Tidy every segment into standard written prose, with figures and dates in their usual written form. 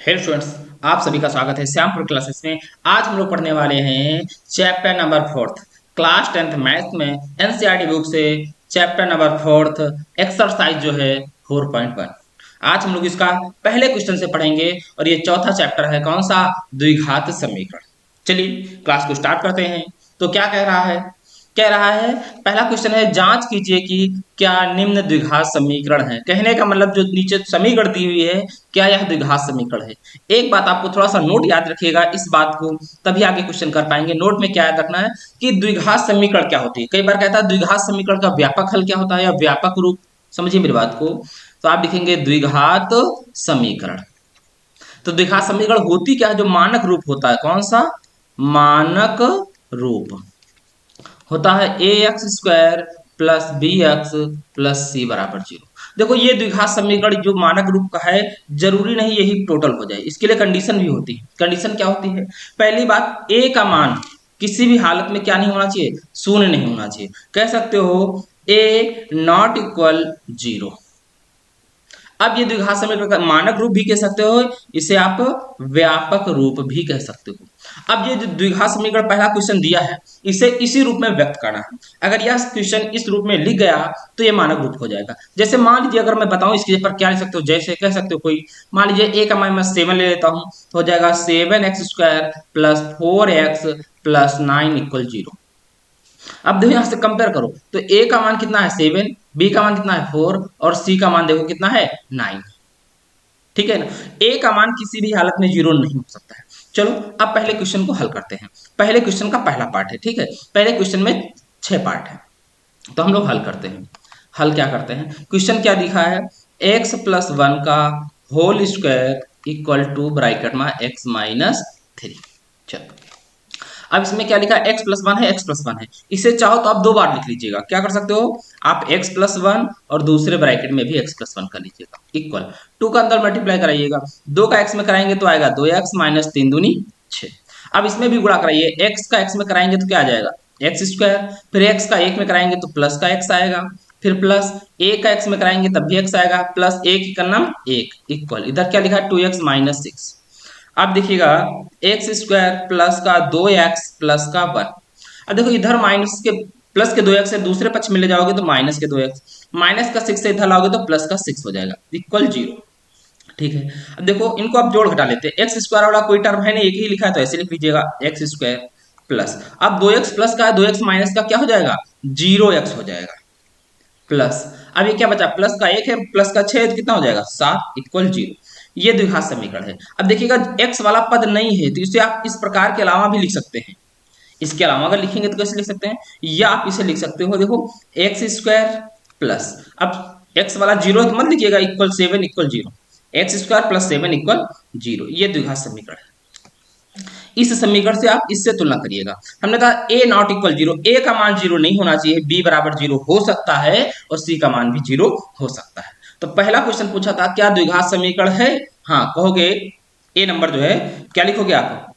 Hello students, आप सभी का स्वागत है श्यामपुर क्लासेस में। आज हम लोग पढ़ने वाले हैं chapter number 4 class 10th maths में एनसीईआरटी बुक से चैप्टर नंबर 4 एक्सरसाइज जो है 4.1। आज हम लोग इसका पहले क्वेश्चन से पढ़ेंगे और ये चौथा चैप्टर है कौन सा, द्विघात समीकरण। चलिए क्लास को स्टार्ट करते हैं। तो क्या कह रहा है पहला क्वेश्चन है, जांच कीजिए कि क्या निम्न द्विघात समीकरण है। कहने का मतलब जो नीचे समीकरण दी हुई है क्या यह द्विघात समीकरण है। एक बात आपको थोड़ा सा नोट याद रखिएगा इस बात को, तभी आगे क्वेश्चन कर पाएंगे। नोट में क्या याद रखना है कि द्विघात समीकरण क्या होती है। कई बार कहता है द्विघात समीकरण का व्यापक हल क्या होता है या व्यापक रूप। समझिए मेरी बात को, तो आप लिखेंगे द्विघात समीकरण। तो द्विघात समीकरण होती क्या है, जो मानक रूप होता है। कौन सा मानक रूप होता है, A X square plus B X plus C बराबर 0। देखो ये द्विघात समीकरण जो मानक रूप का है, जरूरी नहीं यही टोटल हो जाए, इसके लिए कंडीशन भी होती है। कंडीशन क्या होती है, पहली बात ए का मान किसी भी हालत में क्या नहीं होना चाहिए, शून्य नहीं होना चाहिए। कह सकते हो ए नॉट इक्वल 0। अब ये द्विघात समीकरण का मानक रूप भी कह सकते हो, इसे आप व्यापक रूप भी कह सकते हो। अब ये जो द्विघात समीकरण पहला क्वेश्चन दिया है, इसे इसी रूप में व्यक्त करना है। अगर यह क्वेश्चन इस रूप में लिख गया तो ये मानक रूप हो जाएगा। जैसे मान लीजिए अगर मैं बताऊं इसके पर क्या लिख सकते हो, जैसे कह सकते हो कोई, मान लीजिए ए का मान मैं 7 ले लेता हूं, तो हो जाएगा 7x square plus 4x plus 9 equal 0। अब देखो यहां से कंपेयर करो, तो ए का मान कितना है 7, बी का मान कितना है 4 और सी का मान देखो कितना है 9। ठीक है ना, ए का मान किसी भी हालत में 0 नहीं हो सकता है। चलो अब पहले क्वेश्चन को हल करते हैं। पहले क्वेश्चन का पहला पार्ट है, ठीक है। पहले क्वेश्चन में 6 पार्ट है, तो हम लोग हल करते हैं। हल क्या करते हैं, क्वेश्चन क्या दिखा है, x प्लस 1 का whole square equal to bracket में x माइनस 3। चलो अब इसमें क्या लिखा है, x प्लस 1 है, x प्लस 1 है। इसे चाहो तो आप 2 बार लिख लीजिएगा। क्या कर सकते हो आप, x प्लस 1 और दूसरे ब्रैकेट में भी x प्लस 1 कर लीजिएगा। इक्वल 2 का अंदर मल्टीप्लाई कराइएगा, 2 का x में कराएंगे तो आएगा 2x माइनस 3 दूनी 6। अब इसमें भी गुणा कराइए, x का x में कराएंगे तो क्या आ जाएगा एक्स स्क्वायर, फिर x का 1 में कराएंगे तो प्लस का x आएगा, फिर प्लस a का x में कराएंगे तब भी x आएगा, प्लस a की का नाम 1 इक्वल इधर क्या लिखा है 2x माइनस 6। अब देखिएगा एक्स स्क्वायर प्लस का 2x प्लस का 1। अब देखो इधर माइनस के प्लस के 2x से दूसरे पक्ष में ले जाओगे तो माइनस के 2x, माइनस का 6 से इधर लाओगे तो प्लस का 6 हो जाएगा इक्वल 0। ठीक है, अब देखो इनको आप जोड़ घटा लेते हैं। एक्स स्क्वायर वाला कोई टर्म है नहीं, एक ही लिखा है तो ऐसे लिख लीजिएगा एक्स स्क्वायर प्लस, अब 2x प्लस का 2x माइनस का क्या हो जाएगा 0x हो जाएगा, प्लस अब ये क्या बचा, प्लस का 1 है प्लस का 6 तो कितना हो जाएगा 7 इक्वल 0। ये द्विघात समीकरण है। अब देखिएगा x वाला पद नहीं है तो इसे आप इस प्रकार के अलावा भी लिख सकते हैं। इसके अलावा अगर लिखेंगे तो कैसे लिख सकते हैं, या आप इसे लिख सकते हो, देखो एक्स स्क्वायर प्लस, अब x वाला 0 तो मत लिखिएगा, equal 7 equal 0, x square plus 7 equal 0। ये द्विघात समीकरण है। इस समीकरण से आप इससे तुलना करिएगा। हमने कहा ए नॉट इक्वल 0, ए का मान 0 नहीं होना चाहिए, बी बराबर 0 हो सकता है और सी का मान भी 0 हो सकता है। तो पहला क्वेश्चन पूछा था क्या द्विघात समीकरण है, हाँ कहोगे ए नंबर जो है, क्या लिखोगे आप,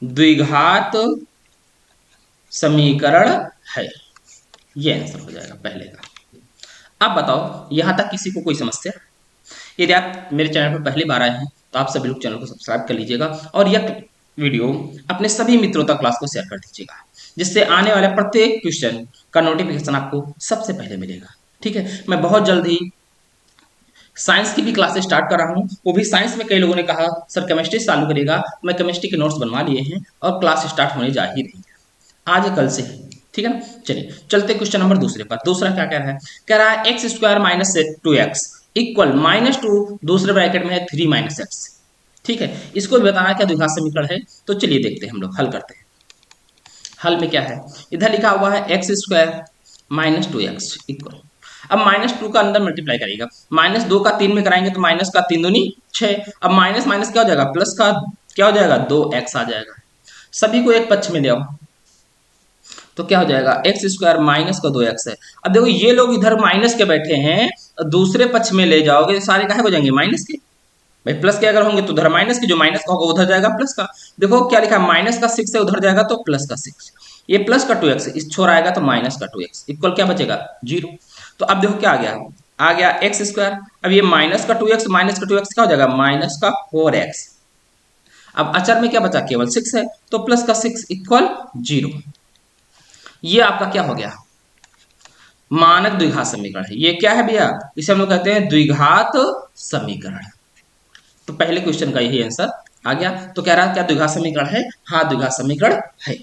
द्विघात समीकरण है, ये आंसर हो जाएगा पहले का। अब बताओ यहां तक किसी को कोई समस्या। यदि आप मेरे चैनल पर पहली बार आए हैं तो आप सभी लोग चैनल को सब्सक्राइब कर लीजिएगा और यह वीडियो अपने सभी मित्रों तक क्लास को शेयर कर दीजिएगा, जिससे आने वाले प्रत्येक क्वेश्चन का नोटिफिकेशन आपको सबसे पहले मिलेगा। ठीक है, मैं बहुत जल्द ही साइंस की भी क्लासेस स्टार्ट कर रहा हूँ, वो भी साइंस में कई लोगों ने कहा सर केमिस्ट्री चालू करेगा, मैं केमिस्ट्री के नोट्स बनवा लिए हैं और क्लास स्टार्ट होने जा ही रही है, आज कल से ही। ठीक है ना, चलिए चलते क्वेश्चन नंबर दूसरे पर। दूसरा क्या कह रहा है, कह रहा है x square minus 2x equal -2, दूसरे ब्रैकेट में है 3 माइनस एक्स। ठीक है, इसको भी बताना क्या द्विघात समीकरण है, तो चलिए देखते हैं, हम लोग हल करते हैं। हल में क्या है, इधर लिखा हुआ है x square minus 2x equal, अब -2 का अंदर मल्टीप्लाई करेगा, -2 का 3 में कराएंगे तो माइनस का 3 दूनी 6, अब माइनस माइनस क्या हो जाएगा, प्लस का क्या हो जाएगा 2x आ जाएगा। सभी को एक पक्ष में ले आओ तो क्या हो जाएगा, एक्स स्क्वायर माइनस का 2x है। अब देखो ये लोग इधर माइनस के बैठे हैं, दूसरे पक्ष में ले जाओगे सारे काहे हो जाएंगे माइनस के, भाई प्लस के अगर होंगे तो उधर माइनस के, जो माइनस का होगा उधर जाएगा प्लस का। देखो क्या लिखा है, माइनस का 6 है उधर जाएगा तो प्लस का 6, ये प्लस का 2x इस छोर आएगा तो माइनस का 2x इक्वल क्या बचेगा 0। तो अब देखो क्या आ गया, आ गया एक्स स्क्वायर। अब ये माइनस का 2x, माइनस का 2x क्या हो जाएगा, माइनस का 4x। अब अचर में क्या बचा, केवल 6 है, तो प्लस का 6 इक्वल 0। ये आपका क्या हो गया, मानक द्विघात समीकरण है। ये क्या है भैया, इसे हम लोग कहते हैं द्विघात समीकरण। तो पहले क्वेश्चन का यही आंसर आ गया। तो कह रहा है क्या द्विघात समीकरण है, हाँ द्विघात समीकरण है।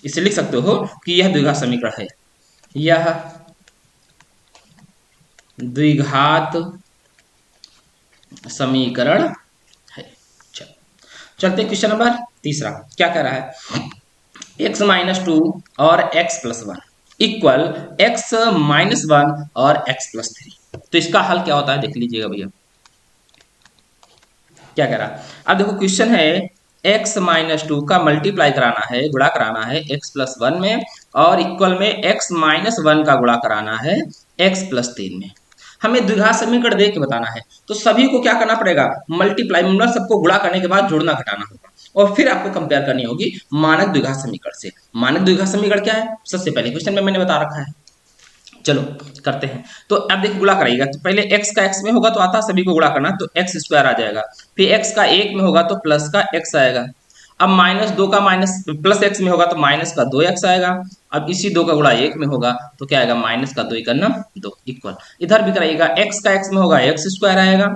इसे लिख सकते हो कि यह द्विघात समीकरण है, यह द्विघात समीकरण है। चलते क्वेश्चन नंबर तीसरा। क्या कह रहा है, x-2 और x+1 इक्वल x-1 और x+3। तो इसका हल क्या होता है देख लीजिएगा भैया। क्या कह रहा है, अब देखो क्वेश्चन है x-2 का मल्टीप्लाई कराना है, गुणा कराना है x+1 में, और इक्वल में x-1 का गुणा कराना है x+3 में। हमें द्विघात समीकरण देख के बताना है, तो सभी को क्या करना पड़ेगा, मल्टीप्लाई, मतलब सबको गुणा करने के बाद जोड़ना घटाना होगा, और फिर आपको कंपेयर करनी होगी मानक द्विघात समीकरण से। मानक द्विघात समीकरण क्या है, सबसे पहले क्वेश्चन में मैंने बता रखा है। चलो करते हैं। तो अब देखो गुणा कराइएगा, तो पहले x का x में होगा तो आता सभी को गुणा करना, तो x स्क्वायर आ जाएगा। फिर x का 1 में होगा तो प्लस का x आएगा। अब -2 का माइनस प्लस x में होगा तो माइनस का 2x आएगा। अब इसी 2 का गुणा 1 में होगा तो क्या आएगा, माइनस का 2 का 2 इक्वल। इधर भी कराइएगा, x का x में होगा x स्क्वायर आएगा।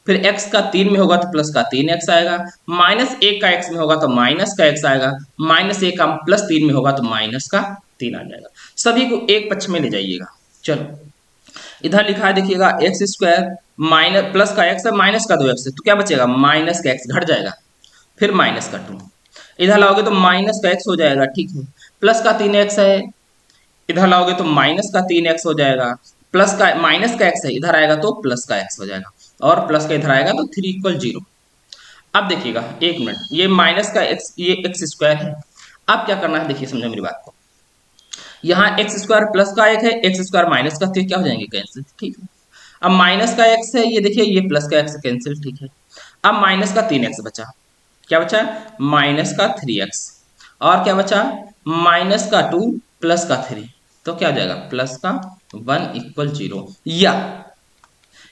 फिर x का 3 में होगा तो प्लस का 3x आएगा। -1 का x में होगा तो माइनस का x आएगा। -1 का +3 में होगा तो माइनस का 3 आ जाएगा। सभी को एक पक्ष में ले जाइएगा। चलो इधर लिखा है देखिएगा, एक्स स्क्वायर माइनस प्लस का एक्स है, माइनस का 2x है, तो क्या बचेगा, माइनस का x घट जाएगा। फिर माइनस का 2 इधर लाओगे तो माइनस का x हो जाएगा, ठीक है। प्लस का 3x है, इधर लाओगे तो माइनस का 3x हो जाएगा। प्लस का माइनस का x है, इधर आएगा तो प्लस का x हो जाएगा, और प्लस का इधर आएगा तो 3 इक्वल 0। अब देखिएगा एक मिनट, ये माइनस का x, ये एक्स स्क्वायर है। अब क्या करना है देखिए, समझो मेरी बात को। यहाँ एक्स स्क्वायर प्लस का 1 है, एक्स स्क्वायर माइनस का, तो क्या हो जाएंगे, कैंसिल, ठीक है। अब माइनस का x है, ये देखिए ये प्लस का x कैंसिल, ठीक है। अब माइनस का 3x बचा, क्या बचा, माइनस का 3x, और क्या बचा, माइनस का 2 प्लस का 3, तो क्या हो जाएगा, प्लस का 1 इक्वल 0। या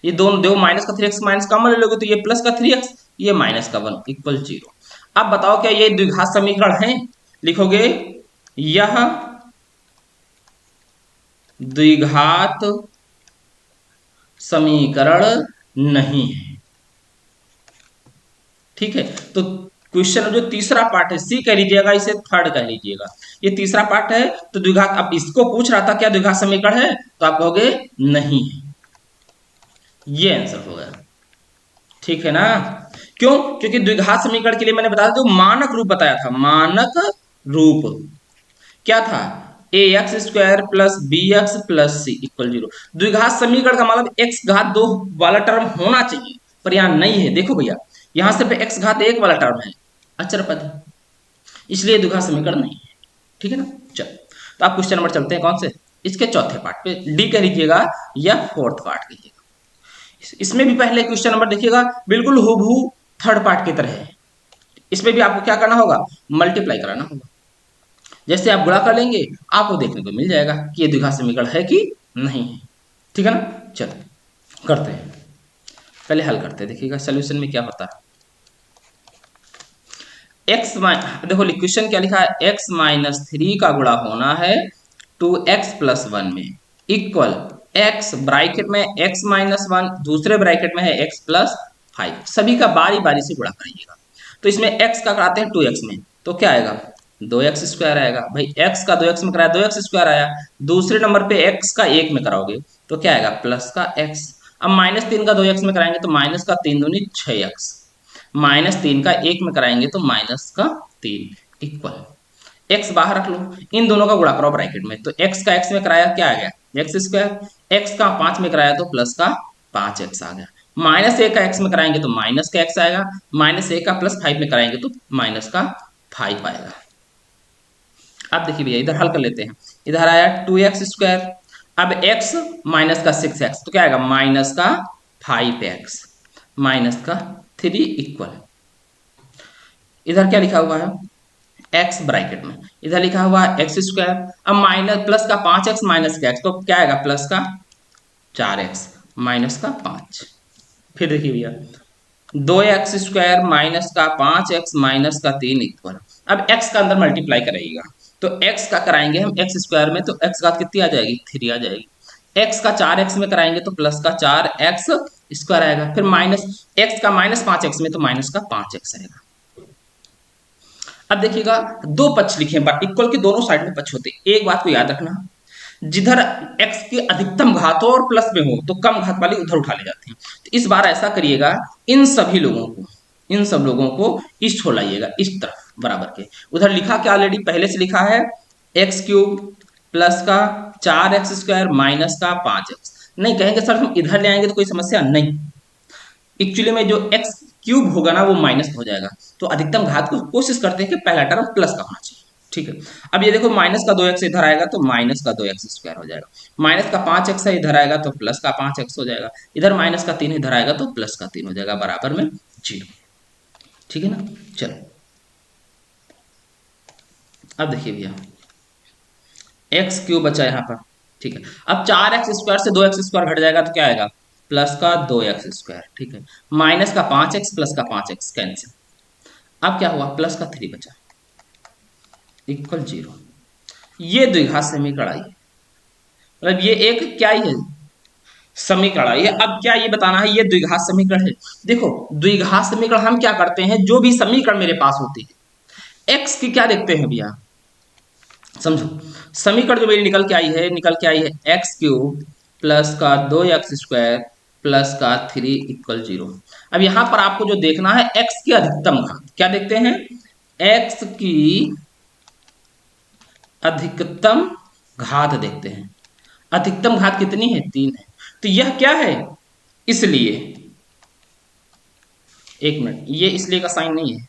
ये दोनों दो माइनस का 3x माइनस कॉमन ले लोगे तो ये प्लस का 3x, ये माइनस का 1 इक्वल 0। अब बताओ क्या ये द्विघात समीकरण है, लिखोगे यह द्विघात समीकरण नहीं है, ठीक है। तो क्वेश्चन जो तीसरा पार्ट है, सी कह लीजिएगा, इसे थर्ड कह लीजिएगा। ये तीसरा पार्ट है, तो द्विघात, अब इसको पूछ रहा था क्या द्विघात समीकरण है, तो आप कहोगे नहीं है। ये आंसर हो गया, ठीक है ना। क्यों, क्योंकि द्विघात समीकरण के लिए मैंने बताया जो मानक रूप बताया था, मानक रूप क्या था, ax² plus bx plus c equal 0। द्विघात समीकरण का मतलब x घात 2 वाला टर्म होना चाहिए, पर यहाँ नहीं है। देखो भैया, यहाँ सिर्फ x घात 1 वाला टर्म है, अचर पद है, इसलिए द्विघात समीकरण नहीं है, ठीक है ना। चल तो आप क्वेश्चन नंबर चलते हैं कौन से, इसके चौथे पार्ट पे, डी कह लीजिएगा या फोर्थ पार्ट कहिएगा। इसमें भी पहले क्वेश्चन नंबर देखिएगा बिल्कुल हूबहू थर्ड पार्ट की तरह है। इसमें भी आपको क्या करना होगा, मल्टीप्लाई कराना होगा। जैसे आप गुणा कर लेंगे आपको देखने को मिल जाएगा कि ये द्विघात समीकरण है कि नहीं है, ठीक है ना। चलो करते हैं, पहले हल करते हैं, देखिएगा सोल्यूशन में क्या होता है। देखो क्वेश्चन क्या लिखा है, x-3 का गुणा होना है 2x+1 में, इक्वल x ब्रैकेट में x-1, दूसरे ब्रैकेट में है x+5। सभी का बारी बारी से गुणा करिएगा। तो इसमें x का कराते हैं 2x में, तो क्या आएगा, 2x² आएगा। भाई x का 2x में कराया 2x² आया। दूसरे नंबर पे x का 1 में कराओगे तो क्या आएगा, प्लस का x। अब -3 का 2x में कराएंगे तो माइनस का 3 दूनी 6x, -3 का 1 में कराएंगे तो माइनस का 3 इक्वल x बाहर रख लो, इन दोनों का गुणा करो ब्रैकेट में, तो x का x में कराया क्या आ गया, x², x का 5 में कराया तो प्लस का 5x आ गया। -1 का x में कराएंगे तो माइनस का x आएगा, -1 का +5 में कराएंगे तो माइनस का 5 आएगा। अब देखिए भैया इधर हल कर लेते हैं, इधर आया 2x², अब x माइनस का 6x, तो क्या आएगा, माइनस का 5x माइनस का 3 इक्वल, इधर क्या लिखा हुआ है, x ब्रैकेट में, इधर लिखा हुआ है x²। अब माइनस प्लस का 5x माइनस का x, तो क्या आएगा, प्लस का 4x माइनस का 5। फिर देखिए भैया 2x² माइनस का 5x माइनस का 3 इक्वल, अब x का अंदर मल्टीप्लाई कराइएगा तो x का कराएंगे हम x² में, तो x का कितनी आ जाएगी 3 आ जाएगी। x का 4x में कराएंगे तो प्लस का 4x² आएगा। फिर माइनस x का माइनस 5x में तो माइनस का 5x आएगा। अब देखिएगा दो पक्ष लिखे हैं, इक्वल के दोनों साइड में पक्ष होते हैं। एक बात को याद रखना, जिधर x की अधिकतम घात हो और प्लस में हो तो कम घात वाली उधर उठा ले जाते हैं। तो इस बार ऐसा करिएगा, इन सभी लोगों को, इन सब लोगों को इस छोड़ लाइएगा, इस तरफ बराबर के। उधर लिखा क्या ऑलरेडी पहले से लिखा है x³ प्लस का 4x² माइनस का 5x। नहीं कहेंगे सर हम इधर ले आएंगे तो कोई समस्या नहीं, एक्चुअली में जो x³ होगा ना वो माइनस हो जाएगा, तो अधिकतम घात को कोशिश करते हैं कि पहला टर्म प्लस का होना चाहिए। ठीक है, अब ये देखो माइनस का 2x इधर आएगा तो माइनस का 2x² हो जाएगा, माइनस का 5x इधर आएगा तो प्लस का 5x हो जाएगा, इधर माइनस का 3 इधर आएगा तो प्लस का 3 हो जाएगा, बराबर में 0। ठीक है ना। चलो अब देखिए भैया x³ बचा यहाँ पर। ठीक है, अब 4x² से 2x² घट जाएगा तो क्या आएगा प्लस का 2x²। ठीक है, माइनस का 5x प्लस का 5x कैंसिल, अब क्या हुआ प्लस का 3 बचा इक्वल 0। ये द्विघात समीकरण आई है, मतलब ये एक क्या ही है समीकरण आई है। अब क्या ये बताना है ये द्विघात समीकरण है। देखो द्विघात समीकरण हम क्या करते हैं, जो भी समीकरण मेरे पास होती है x की क्या देखते हैं भैया, समझो समीकरण जो मेरी निकल के आई है x³ प्लस का 2x² प्लस का 3 इक्वल 0। अब यहां पर आपको जो देखना है x की अधिकतम घात, क्या देखते हैं x की अधिकतम घात देखते हैं। अधिकतम घात कितनी है 3 है, तो यह क्या है इसलिए, एक मिनट ये इसलिए का साइन नहीं है,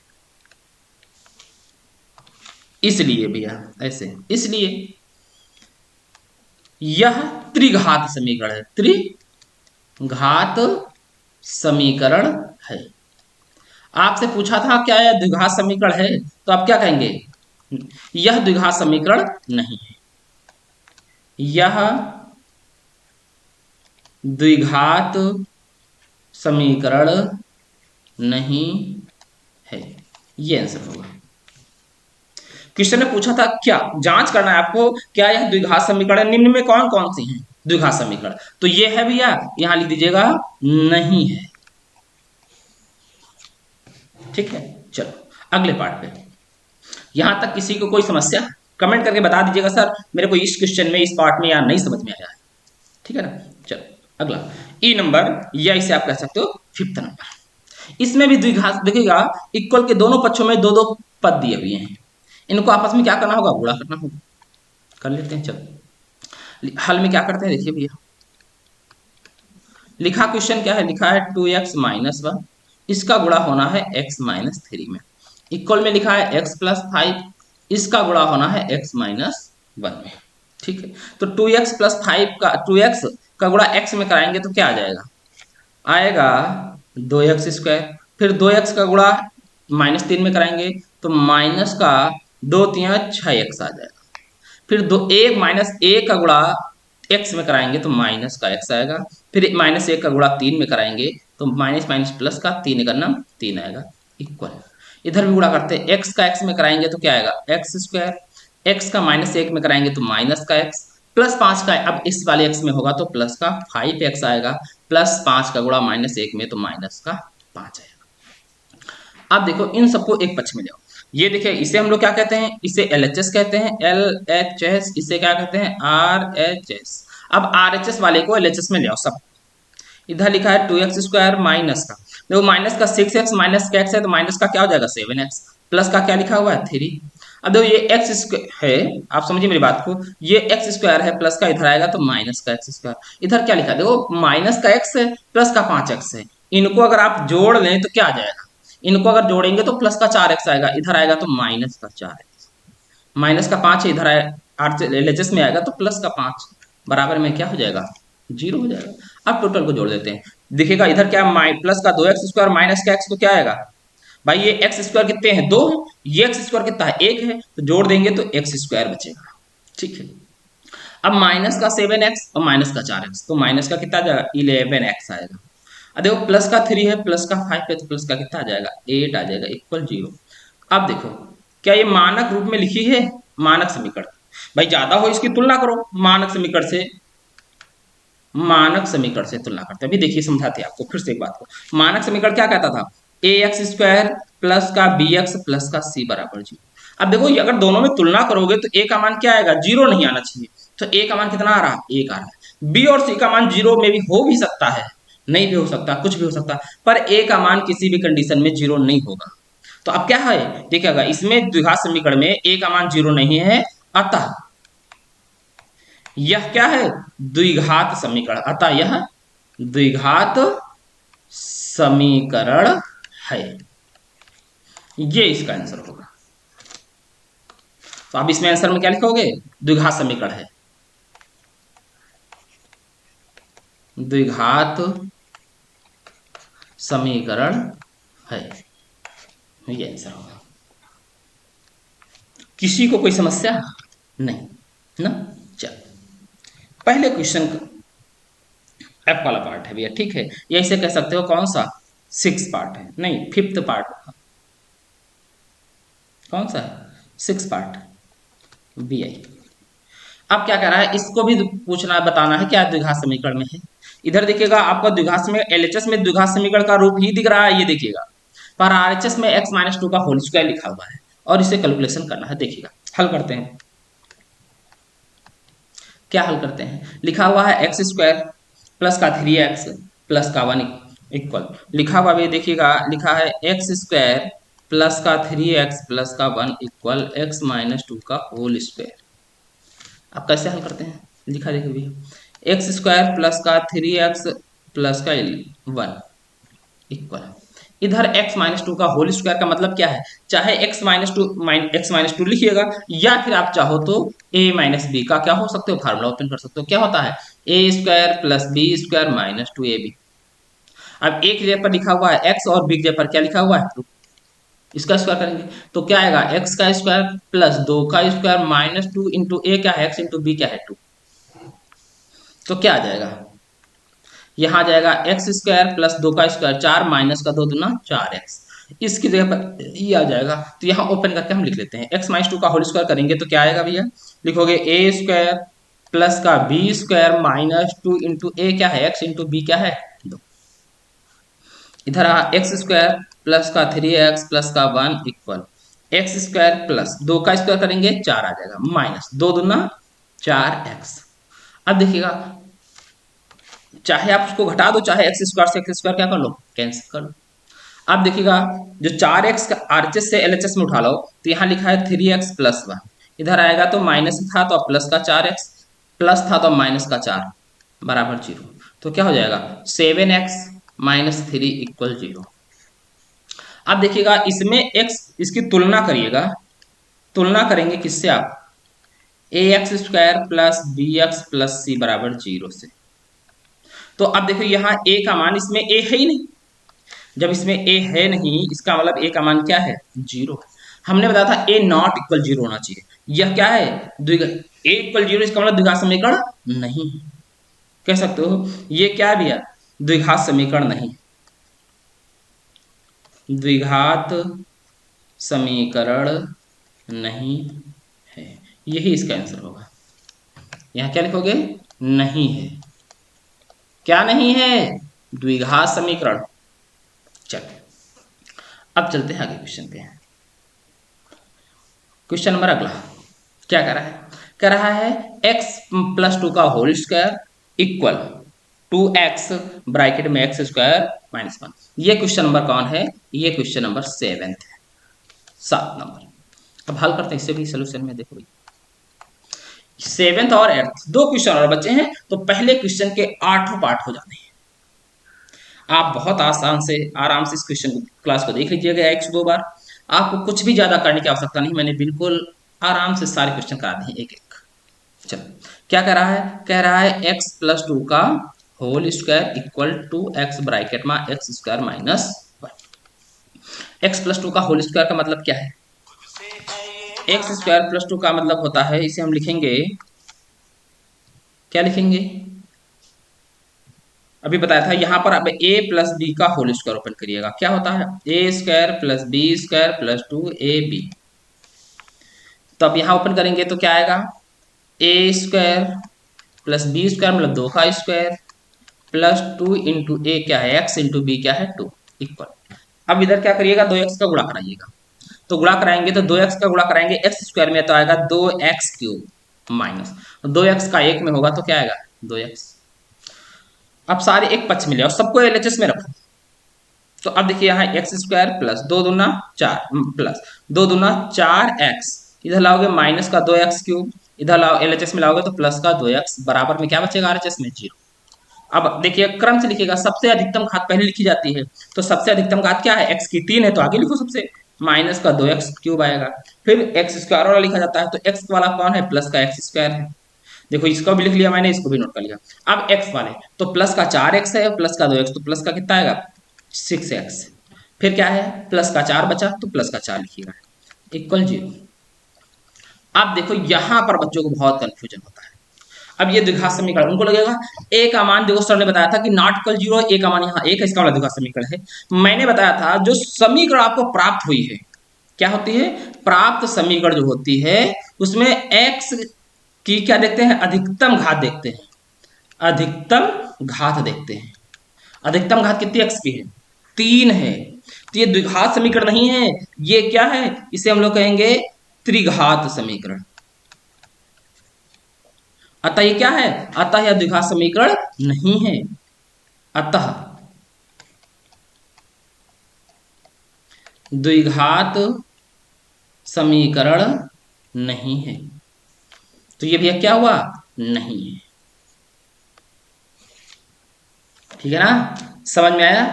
इसलिए भैया ऐसे, इसलिए यह त्रिघात समीकरण है, त्रिघात समीकरण है। आपसे पूछा था क्या यह द्विघात समीकरण है, तो आप क्या कहेंगे यह द्विघात समीकरण नहीं है, यह द्विघात समीकरण नहीं है, ये आंसर होगा। क्वेश्चन ने पूछा था क्या जांच करना है आपको, क्या यह द्विघात समीकरण निम्न में कौन कौन सी हैं द्विघात समीकरण, तो ये है भैया, यहां लिख दीजिएगा नहीं है। ठीक है, चलो अगले पार्ट पे। यहां तक किसी को कोई समस्या कमेंट करके बता दीजिएगा सर मेरे को इस क्वेश्चन में इस पार्ट में या नहीं समझ में आया है। ठीक है ना, चलो अगला ई नंबर, या इसे आप कह सकते हो 5th नंबर। इसमें भी द्विघात देखिएगा, इक्वल के दोनों पक्षों में दो दो पद दिए हुए हैं, इनको आपस में क्या करना होगा गुणा करना होगा, कर लेते हैं। चलो हल में क्या करते हैं देखिए भैया, लिखा क्वेश्चन क्या है, लिखा है 2x माइनस 1, इसका गुणा होना है x माइनस 3 में। इक्वल में लिखा है x प्लस 5, इसका गुणा होना है x माइनस 1 में। ठीक है, तो 2x प्लस 5 का 2x का गुणा x में कराएंगे तो क्या आ जाएगा, आएगा 2x²। फिर 2x का गुणा माइनस 3 में कराएंगे तो माइनस का 2 3 6x आ जाएगा। फिर एक माइनस 1 का गुणा x में कराएंगे तो माइनस का x आएगा। फिर माइनस 1 का गुणा 3 में कराएंगे तो माइनस माइनस प्लस का 3 का नाम 3 आएगा इक्वल। इधर भी गुणा करते हैं, x का x में कराएंगे तो क्या आएगा x², x का माइनस 1 में कराएंगे तो माइनस का x, प्लस 5 का, अब इस वाले x में होगा तो प्लस का 5x आएगा, प्लस 5 का गुणा माइनस 1 में तो माइनस का 5 आएगा। अब देखो इन सबको एक पक्ष में जाओ, ये देखिए इसे हम लोग क्या कहते हैं, इसे LHS कहते हैं, LHS, इसे क्या कहते हैं RHS। अब RHS वाले को LHS में ले आओ सब। इधर लिखा है 2x² माइनस का, देखो माइनस का 6x माइनस का x है तो माइनस का क्या हो जाएगा 7x, प्लस का क्या लिखा हुआ है 3। अब देखो ये x² है, आप समझिए मेरी बात को, ये x² है प्लस का इधर आएगा तो माइनस का x²। इधर क्या लिखा है देखो माइनस का x है प्लस का 5x है, इनको अगर आप जोड़ लें तो क्या आ जाएगा, इनको अगर जोड़ेंगे तो प्लस का 4x आएगा, इधर आएगा तो माइनस का 4x, माइनस का 5 इधर LHS में आएगा तो प्लस का 5, बराबर में क्या हो जाएगा 0 हो जाएगा। अब टोटल को जोड़ देते हैं, देखिएगा इधर क्या प्लस का 2x² माइनस का x तो क्या आएगा भाई, ये x² कितने हैं 2 हैं, ये x² कितना है 1 है, तो जोड़ देंगे तो x² बचेगा। ठीक है, अब माइनस का 7x और माइनस का 4x, तो माइनस का कितना आ जाएगा 11x आएगा। अब देखो प्लस का 3 है, प्लस का 5 है, तो प्लस का कितना आ जाएगा 8 आ जाएगा इक्वल 0। अब देखो क्या ये मानक रूप में लिखी है, मानक समीकरण। भाई ज्यादा हो इसकी तुलना करो मानक समीकरण से, मानक समीकरण से तुलना करते हैं। अभी देखिए समझाते हैं आपको फिर से एक बात को। मानक समीकरण क्या कहता था, ए एक्स स्क्वायर प्लस का बी एक्स प्लस का सी बराबर 0। अब देखो ये अगर दोनों में तुलना करोगे तो ए का मान क्या आएगा, 0 नहीं आना चाहिए। तो ए का मान कितना आ रहा है, 1 आ रहा है। बी और सी का मान 0 में भी हो भी सकता है, नहीं भी हो सकता, कुछ भी हो सकता है, पर ए का मान किसी भी कंडीशन में 0 नहीं होगा। तो अब क्या है देखिएगा, इसमें द्विघात समीकरण में ए का मान 0 नहीं है, अतः यह क्या है, द्विघात समीकरण, अतः यह द्विघात समीकरण है। ये इसका आंसर होगा। तो आप इसमें आंसर में क्या लिखोगे, द्विघात समीकरण है, द्विघात समीकरण है, ये आंसर होगा। किसी को कोई समस्या नहीं ना। चल पहले क्वेश्चन एफ वाला पार्ट है भैया, ठीक है, ये ऐसे कह सकते हो कौन सा, 6 पार्ट है, नहीं 5th पार्ट, कौन सा है 6 पार्ट बी आई। अब क्या कह रहा है, इसको भी पूछना बताना है क्या द्विघात समीकरण में है। इधर देखिएगा आपका द्विघात समीकरण एलएचएस में द्विघात समीकरण का रूप ही दिख रहा है, ये देखिएगा, पर आरएचएस में x माइनस 2 का होल स्क्वायर लिखा हुआ है और इसे कैलकुलेशन करना है। देखिएगा हल करते हैं, क्या हल करते हैं, लिखा हुआ है एक्स स्क्वायर प्लस का 3x प्लस का 1 इक्वल, लिखा हुआ भी देखिएगा, लिखा है एक्स स्क्वायर प्लस का 3x प्लस का 1 इक्वल एक्स माइनस 2 का होल स्क्वायर। आप कैसे हल करते हैं, लिखा देखिए भैया, एक्स स्क्वायर प्लस का 3x प्लस का 1 इक्वल, इधर x माइनस 2 का होल स्क्वायर का मतलब क्या है, चाहे x माइनस टू लिखिएगा, या फिर आप चाहो तो a माइनस बी का क्या हो सकते हो, फार्मूला ओपन कर सकते हो, क्या होता है a square plus B square minus 2ab। अब एक जगह पर लिखा हुआ है x और बी जगह पर क्या लिखा हुआ है, इसका स्क्वायर करेंगे तो क्या आएगा, x का स्क्वायर प्लस 2 का स्क्वायर माइनस 2 इंटू ए क्या है x इंटू बी क्या है 2, तो क्या आ जाएगा, यहाँ आ जाएगा एक्स स्क्वायर प्लस 2 का स्क्वायर 4 माइनस का 2 दूना 4x, इसकी जगह पर ये आ जाएगा। तो यहाँ ओपन करके हम लिख लेते हैं, x माइनस 2 का होल स्क्वायर करेंगे तो क्या आएगा भैया, लिखोगे ए स्क्वायर प्लस का बी स्क्वायर माइनस 2 इंटू ए क्या है x इंटू बी क्या है 2, इधर एक्स स्क्वायर प्लस का 3x प्लस का 1 इक्वल एक्स स्क्वायर प्लस 2 का स्क्वायर करेंगे 4 आ जाएगा माइनस 2 दूना 4x। अब देखिएगा चाहे आप उसको घटा दो, चाहे एक्स स्क्वायर से एक्स स्क्वायर क्या कर लो, कैंसिल कर लो। अब देखिएगा जो 4x का आरएचएस से एलएचएस में उठा लो, तो यहाँ लिखा है 3x प्लस 1, इधर आएगा तो माइनस था तो प्लस का 4x, प्लस था तो माइनस का 4 बराबर 0, तो क्या हो जाएगा 7x माइनस 3 इक्वल 0। अब देखिएगा इसमें x इसकी तुलना करिएगा, तुलना करेंगे किससे आप, A X square plus B X plus C बराबर 0 से। तो अब देखो यहाँ a का मान, इसमें a है ही नहीं, जब इसमें a है नहीं इसका मतलब a का मान क्या है 0 है। हमने बताया था a नॉट इक्वल 0 होना चाहिए, यह क्या है a इक्वल 0, इसका मतलब द्विघात समीकरण नहीं, कह सकते हो ये क्या भी है, द्विघात समीकरण नहीं, द्विघात समीकरण नहीं है, यही इसका आंसर होगा। यहाँ क्या लिखोगे, नहीं है, क्या नहीं है, द्विघात समीकरण। चलिए अब चलते हैं आगे क्वेश्चन पे। क्वेश्चन नंबर अगला क्या कह रहा है, कह रहा है x प्लस 2 का whole square equal 2x bracket में एक्स स्क्वायर माइनस 1। ये क्वेश्चन नंबर कौन है, ये क्वेश्चन नंबर 7 है, 7 नंबर। अब हल करते हैं इससे भी सोल्यूशन में, देखो भाई 7th और 8th दो क्वेश्चन और बचे हैं, तो पहले क्वेश्चन के 8 पार्ट हो जाते हैं। आप बहुत आसान से आराम से इस क्वेश्चन क्लास को देख लीजिएगा 1 से 2 बार, आपको कुछ भी ज्यादा करने की आवश्यकता नहीं, मैंने बिल्कुल आराम से सारे क्वेश्चन करा दिए एक एक। चलो क्या कह रहा है, कह रहा है x प्लस 2 का whole square equal 2x bracket में x square minus 1। x plus 2 का होल स्क्वायर का मतलब क्या है, एक्स स्क्वायर प्लस 2 का मतलब होता है, इसे हम लिखेंगे क्या लिखेंगे? अभी बताया था यहाँ पर अब ए प्लस बी का होल स्क्वायर ओपन करिएगा, क्या होता है? A square plus B square plus 2ab। तो अब यहाँ ओपन करेंगे तो क्या आएगा? A square plus B square मतलब 2 का स्क्वायर प्लस 2 इंटू ए क्या है? एक्स इंटू बी क्या है? 2 इक्वल। अब इधर क्या करिएगा? 2x का गुणा कराइएगा। तो गुणा कराएंगे तो 2x का गुणा कराएंगे एक्स स्क्वायर में तो आएगा 2x³ माइनस 2x का एक में होगा तो क्या आएगा? 2x। अब सारे एक पक्ष में ले और सबको एलएचएस में रखो। तो अब देखिए यहाँ एक्स स्क्वायर प्लस 2 दूना 4 प्लस 2 दूना 4x, इधर लाओगे माइनस का 2x³, इधर लाओ एलएचएस में लाओगे तो प्लस का 2x, बराबर में क्या बचेगा? आरएचएस में 0। अब देखिए क्रम से लिखिएगा, सबसे अधिकतम घात पहले लिखी जाती है। तो सबसे अधिकतम घात क्या है? x की 3 है तो आगे लिखो सबसे, माइनस का 2x³ आएगा। फिर एक्स स्क्वायर वाला लिखा जाता है तो x वाला कौन है? प्लस का एक्स स्क्वायर है। देखो इसको भी लिख लिया मैंने, इसको भी नोट कर लिया। अब x वाले तो प्लस का 4x है प्लस का 2x, तो प्लस का कितना आएगा? 6x। फिर क्या है? प्लस का 4 बचा तो प्लस का 4 लिखिएगा इक्वल 0। अब देखो यहां पर बच्चों को बहुत कंफ्यूजन होता है। अब ये द्विघात समीकरण उनको लगेगा ए का मान, देखो सर ने बताया था कि नॉट इक्वल 0, ए का मान यहाँ एक है, इसका वाला द्विघात समीकरण है। मैंने बताया था जो समीकरण आपको प्राप्त हुई है, क्या होती है? प्राप्त समीकरण जो होती है उसमें एक्स की क्या देखते हैं? अधिकतम घात देखते हैं। अधिकतम घात देखते हैं। अधिकतम घात कितनी एक्स की है? 3 है। तो ये द्विघात समीकरण नहीं है, ये क्या है? इसे हम लोग कहेंगे त्रिघात समीकरण। अतः ये क्या है? अतः यह द्विघात समीकरण नहीं है। अतः द्विघात समीकरण नहीं है। तो ये भैया क्या हुआ? नहीं है। ठीक है ना? समझ में आया?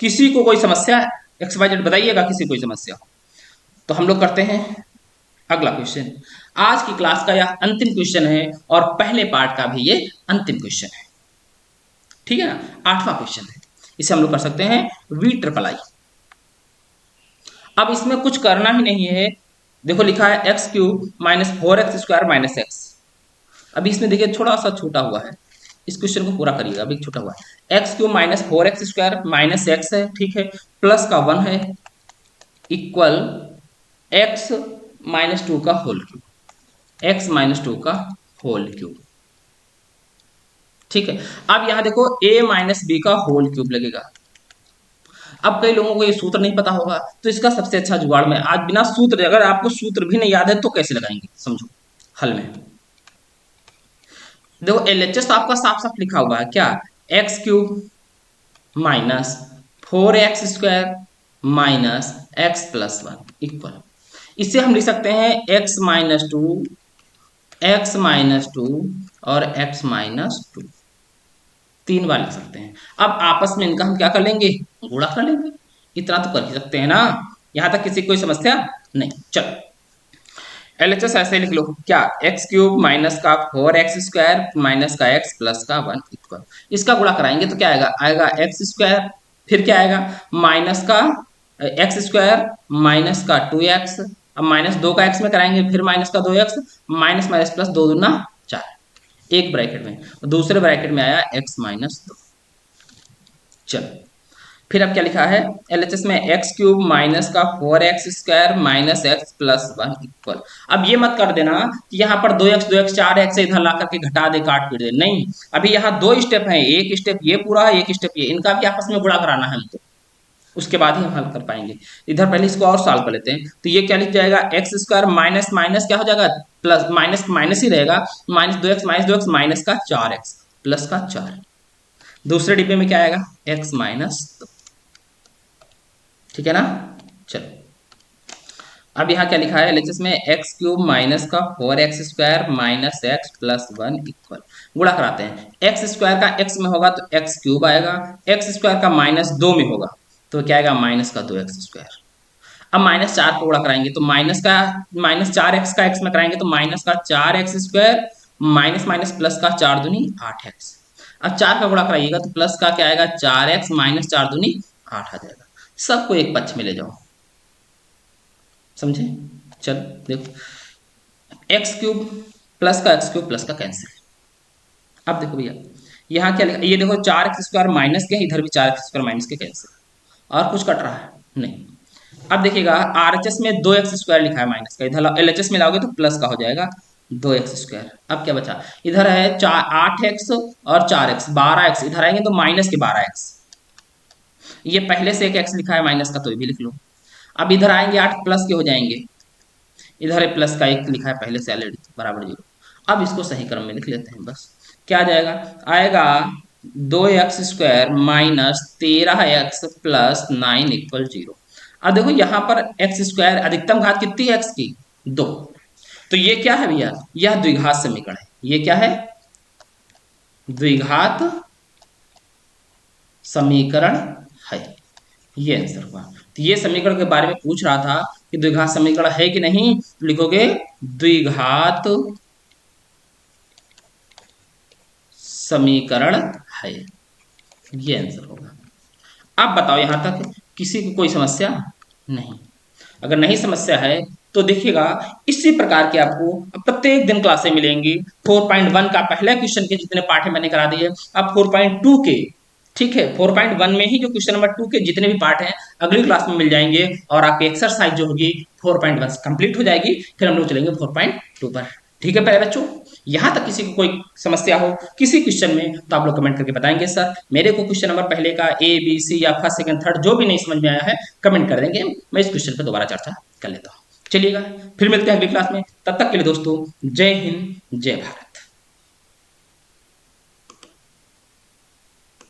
किसी को कोई समस्या एक्स वाई जेड बताइएगा, किसी कोई समस्या। तो हम लोग करते हैं अगला क्वेश्चन। आज की क्लास का यह अंतिम क्वेश्चन है और पहले पार्ट का भी ये अंतिम क्वेश्चन है। ठीक है ना? 8वां क्वेश्चन है। इसे हम लोग कर सकते हैं v∼i। अब इसमें कुछ करना ही नहीं है। देखो लिखा है x³ minus 4x² minus x. अभी इसमें देखिए थोड़ा सा छूटा हुआ है, इस क्वेश्चन को पूरा करिएगा। अभी छूटा हुआ है x³ minus 4x² minus x है, ठीक है, प्लस का 1 है इक्वल x माइनस 2 का होल क्यूब। x माइनस 2 का होल क्यूब। ठीक है। अब यहां देखो a माइनस बी का होल क्यूब लगेगा। अब कई लोगों को ये सूत्र नहीं पता होगा, तो इसका सबसे अच्छा जुगाड़ में आज बिना सूत्र, अगर आपको सूत्र भी नहीं याद है तो कैसे लगाएंगे समझो हल में। देखो एलएचएस तो आपका साफ साफ लिखा हुआ है, क्या? x³ minus 4x² minus x plus 1 equal, इससे हम लिख सकते हैं x-2 और x-2, 3 बार लिख सकते हैं। अब आपस में इनका हम क्या कर लेंगे? गुणा कर लेंगे। इतना तो कर ही सकते हैं ना? यहां तक किसी कोई समस्या नहीं। चलो एलएचएस ऐसे लिख लो, क्या? x³ माइनस का 4x² माइनस का x प्लस का 1 इक्वल, इसका गुणा कराएंगे तो क्या आएगा? आएगा x², फिर क्या आएगा? माइनस का x² माइनस का 2x, अब माइनस 2 का x में कराएंगे फिर माइनस का 2x, माइनस माइनस प्लस 2 दूना 4, एक ब्रैकेट में, दूसरे ब्रैकेट में आया x-2। चलो फिर अब क्या लिखा है एलएचएस में? x³ माइनस का 4x² minus x plus 1 equal. अब ये मत कर देना कि यहाँ पर 2x 4x से इधर ला करके घटा दे, काट पीट दे, नहीं। अभी यहाँ 2 स्टेप हैं, एक स्टेप ये पूरा है, एक स्टेप ये, इनका भी आपस में गुणा कराना है हमको, उसके बाद ही हम हल कर पाएंगे। इधर पहले इसको और सॉल्व कर लेते हैं। तो ये क्या लिख जाएगा? x² माइनस माइनस क्या हो जाएगा? प्लस, माइनस माइनस ही रहेगा, माइनस 2x माइनस का 4x प्लस का 4, दूसरे डिब्बे में क्या आएगा? x-2। ठीक है ना? चलो अब यहाँ क्या लिखा है एलएचएस में? x³ माइनस का 4x² minus x plus 1 equal, गुणा कराते हैं। x² का x में होगा तो x³ आएगा, x² का माइनस 2 में होगा तो क्या आएगा? माइनस का 2x²। अब माइनस 4 को गुणा कराएंगे तो माइनस 4x का x में कराएंगे तो माइनस का 4x² माइनस माइनस प्लस का 4 दूनी 8x। अब 4 का गुणा कराइएगा तो प्लस का क्या आएगा? 4x माइनस 4 दूनी 8 आ जाएगा। सबको एक पक्ष में ले जाओ, समझे? चलो देखो x³ प्लस का x³ प्लस का कैंसिल। अब देखो भैया, यहाँ क्या लिखा, ये देखो 4x² माइनस के, इधर भी 4x² माइनस के कैंसिल, और कुछ कट रहा है नहीं। अब देखिएगा RHS में 2x² लिखा है माइनस का, इधर LHS में लाओगे तो प्लस का हो जाएगा 2x²। अब क्या बचा, इधर है 8x और 4x, 12x, इधर आएंगे तो माइनस के 12x, ये पहले से एक x लिखा है माइनस का तो ये भी लिख लो। अब इधर आएंगे 8 प्लस के हो जाएंगे, इधर है प्लस का एक लिखा है पहले से ऑलरेडी बराबर 0। अब इसको सही क्रम में लिख लेते हैं बस। क्या आ जाएगा, आएगा 2x² minus 13x plus 9 equal 0। अब देखो यहाँ पर x² अधिकतम घात कितनी है x की, 2। तो ये क्या है भैया, यह द्विघात समीकरण है। ये क्या है, द्विघात समीकरण है, ये आंसर हुआ। तो ये समीकरण के बारे में पूछ रहा था कि द्विघात समीकरण है कि नहीं, तो लिखोगे द्विघात समीकरण है, ये आंसर होगा। अब बताओ यहां तक किसी को कोई समस्या नहीं? अगर नहीं समस्या है तो देखिएगा इसी प्रकार के आपको अब प्रत्येक दिन क्लासें मिलेंगी। 4.1 का पहले क्वेश्चन के जितने पाठ है मैंने करा दिए, अब 4.2 के, ठीक है, 4.1 में ही जो क्वेश्चन नंबर 2 के जितने भी पार्ट हैं अगली क्लास में मिल जाएंगे, और आपकी एक्सरसाइज जो होगी 4.1 कंप्लीट हो जाएगी। फिर हम लोग चलेंगे 4.2 पर। ठीक है प्यारे बच्चों, यहाँ तक किसी को कोई समस्या हो किसी क्वेश्चन में तो आप लोग कमेंट करके बताएंगे सर मेरे को क्वेश्चन नंबर पहले का ABC या फर्स्ट सेकंड थर्ड जो भी नहीं समझ में आया है कमेंट कर देंगे, मैं इस क्वेश्चन पर दोबारा चर्चा कर लेता हूँ। चलिएगा फिर मिलते हैं अगली क्लास में, तब तक के लिए दोस्तों जय हिंद जय भारत।